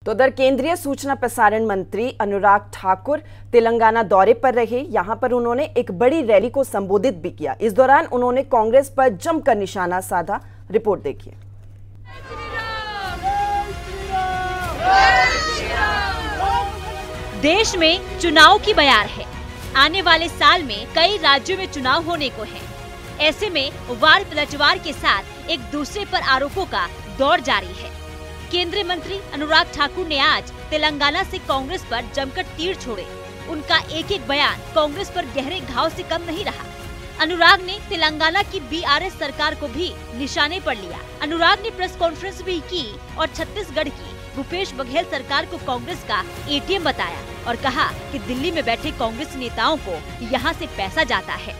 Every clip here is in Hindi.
तो उधर केंद्रीय सूचना प्रसारण मंत्री अनुराग ठाकुर तेलंगाना दौरे पर रहे। यहां पर उन्होंने एक बड़ी रैली को संबोधित भी किया। इस दौरान उन्होंने कांग्रेस पर जमकर निशाना साधा। रिपोर्ट देखिए। देश में चुनाव की बयार है। आने वाले साल में कई राज्यों में चुनाव होने को है। ऐसे में वार पलटवार के साथ एक दूसरे पर आरोपों का दौर जारी है। केंद्रीय मंत्री अनुराग ठाकुर ने आज तेलंगाना से कांग्रेस पर जमकर तीर छोड़े। उनका एक एक बयान कांग्रेस पर गहरे घाव से कम नहीं रहा। अनुराग ने तेलंगाना की बीआरएस सरकार को भी निशाने पर लिया। अनुराग ने प्रेस कॉन्फ्रेंस भी की और छत्तीसगढ़ की भूपेश बघेल सरकार को कांग्रेस का एटीएम बताया और कहा कि दिल्ली में बैठे कांग्रेस नेताओं को यहाँ से पैसा जाता है।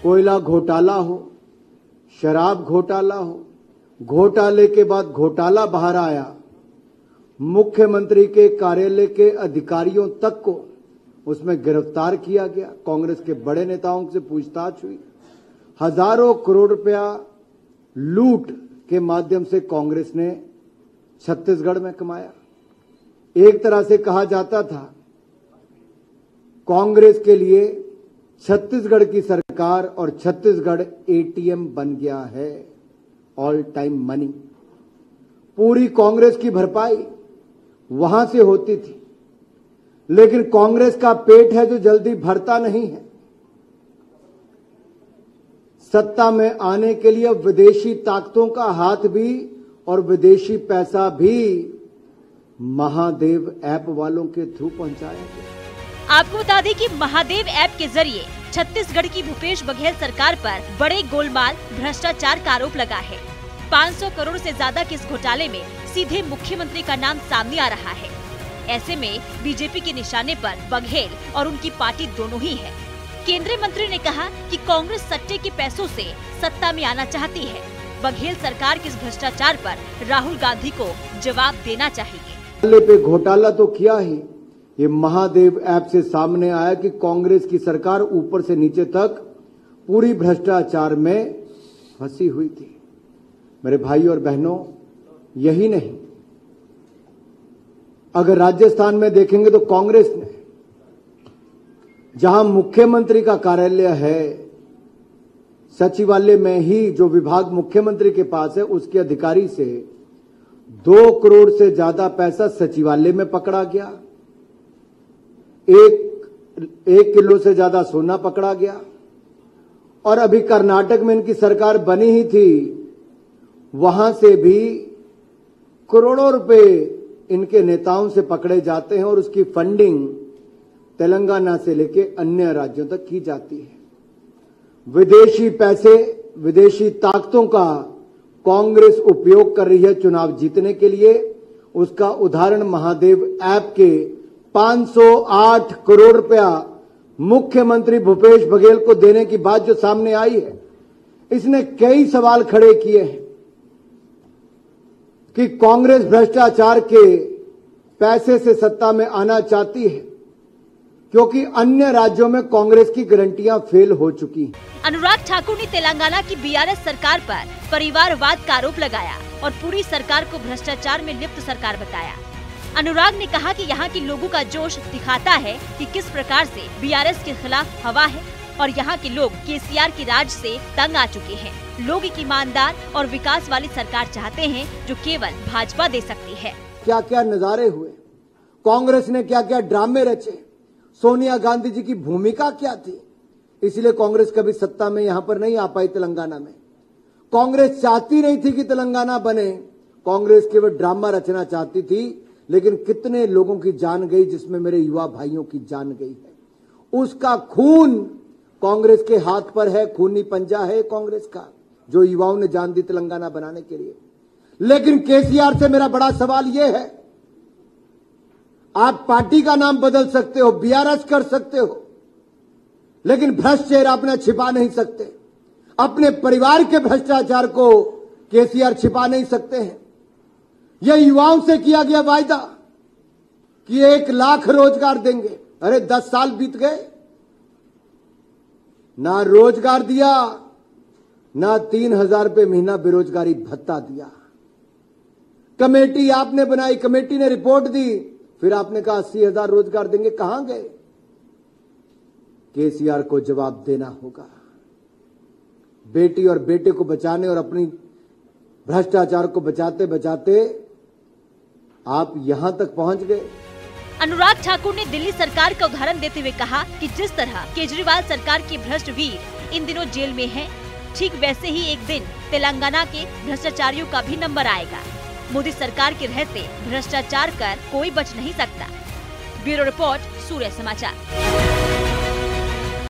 कोयला घोटाला हो, शराब घोटाला हो, घोटाले के बाद घोटाला बाहर आया, मुख्यमंत्री के कार्यालय के अधिकारियों तक को उसमें गिरफ्तार किया गया। कांग्रेस के बड़े नेताओं से पूछताछ हुई। हजारों करोड़ रुपया लूट के माध्यम से कांग्रेस ने छत्तीसगढ़ में कमाया। एक तरह से कहा जाता था कांग्रेस के लिए छत्तीसगढ़ की सरकार और छत्तीसगढ़ एटीएम बन गया है, ऑल टाइम मनी। पूरी कांग्रेस की भरपाई वहां से होती थी, लेकिन कांग्रेस का पेट है जो जल्दी भरता नहीं है। सत्ता में आने के लिए विदेशी ताकतों का हाथ भी और विदेशी पैसा भी महादेव ऐप वालों के थ्रू पहुंचाया गया। आपको बता दें कि महादेव ऐप के जरिए छत्तीसगढ़ की भूपेश बघेल सरकार पर बड़े गोलमाल भ्रष्टाचार का आरोप लगा है। 500 करोड़ से ज्यादा के इस घोटाले में सीधे मुख्यमंत्री का नाम सामने आ रहा है। ऐसे में बीजेपी के निशाने पर बघेल और उनकी पार्टी दोनों ही है। केंद्रीय मंत्री ने कहा कि कांग्रेस सट्टे के पैसों से सत्ता में आना चाहती है। बघेल सरकार के इस भ्रष्टाचार पर राहुल गांधी को जवाब देना चाहिए। पे घोटाला तो किया ही, ये महादेव ऐप से सामने आया कि कांग्रेस की सरकार ऊपर से नीचे तक पूरी भ्रष्टाचार में फंसी हुई थी। मेरे भाई और बहनों, यही नहीं, अगर राजस्थान में देखेंगे तो कांग्रेस ने जहां मुख्यमंत्री का कार्यालय है, सचिवालय में ही जो विभाग मुख्यमंत्री के पास है, उसके अधिकारी से 2 करोड़ से ज्यादा पैसा सचिवालय में पकड़ा गया। 1 किलो से ज्यादा सोना पकड़ा गया। और अभी कर्नाटक में इनकी सरकार बनी ही थी, वहां से भी करोड़ों रुपए इनके नेताओं से पकड़े जाते हैं और उसकी फंडिंग तेलंगाना से लेके अन्य राज्यों तक की जाती है। विदेशी पैसे, विदेशी ताकतों का कांग्रेस उपयोग कर रही है चुनाव जीतने के लिए। उसका उदाहरण महादेव ऐप के 508 करोड़ रुपया मुख्यमंत्री भूपेश बघेल को देने की बात जो सामने आई है, इसने कई सवाल खड़े किए हैं कि कांग्रेस भ्रष्टाचार के पैसे से सत्ता में आना चाहती है, क्योंकि अन्य राज्यों में कांग्रेस की गारंटियां फेल हो चुकी हैं। अनुराग ठाकुर ने तेलंगाना की बीआरएस सरकार पर परिवारवाद का आरोप लगाया और पूरी सरकार को भ्रष्टाचार में लिप्त सरकार बताया। अनुराग ने कहा कि यहाँ के लोगों का जोश दिखाता है कि किस प्रकार से बीआरएस के खिलाफ हवा है और यहाँ के लोग केसीआर के राज से तंग आ चुके हैं। लोग एक ईमानदार और विकास वाली सरकार चाहते हैं जो केवल भाजपा दे सकती है। क्या क्या नजारे हुए, कांग्रेस ने क्या क्या ड्रामे रचे, सोनिया गांधी जी की भूमिका क्या थी, इसलिए कांग्रेस कभी सत्ता में यहां पर नहीं आ पाई। तेलंगाना में कांग्रेस चाहती नहीं थी कि तेलंगाना बने, कांग्रेस केवल ड्रामा रचना चाहती थी, लेकिन कितने लोगों की जान गई, जिसमें मेरे युवा भाइयों की जान गई है। उसका खून कांग्रेस के हाथ पर है, खूनी पंजा है कांग्रेस का, जो युवाओं ने जान दी तेलंगाना बनाने के लिए। लेकिन केसीआर से मेरा बड़ा सवाल यह है, आप पार्टी का नाम बदल सकते हो, बीआरएस कर सकते हो, लेकिन भ्रष्ट चेहरा अपना छिपा नहीं सकते। अपने परिवार के भ्रष्टाचार को केसीआर छिपा नहीं सकते हैं। यह युवाओं से किया गया वायदा कि 1 लाख रोजगार देंगे, अरे 10 साल बीत गए, ना रोजगार दिया, ना 3,000 रुपये महीना बेरोजगारी भत्ता दिया। कमेटी आपने बनाई, कमेटी ने रिपोर्ट दी, फिर आपने कहा 80,000 रोजगार देंगे, कहां गए? केसीआर को जवाब देना होगा। बेटी और बेटे को बचाने और अपनी भ्रष्टाचार को बचाते बचाते आप यहां तक पहुंच गए। अनुराग ठाकुर ने दिल्ली सरकार का उदाहरण देते हुए कहा कि जिस तरह केजरीवाल सरकार के भ्रष्ट वीर इन दिनों जेल में हैं, ठीक वैसे ही एक दिन तेलंगाना के भ्रष्टाचारियों का भी नंबर आएगा। मोदी सरकार के रहते भ्रष्टाचार कर कोई बच नहीं सकता। ब्यूरो रिपोर्ट, सूर्य समाचार।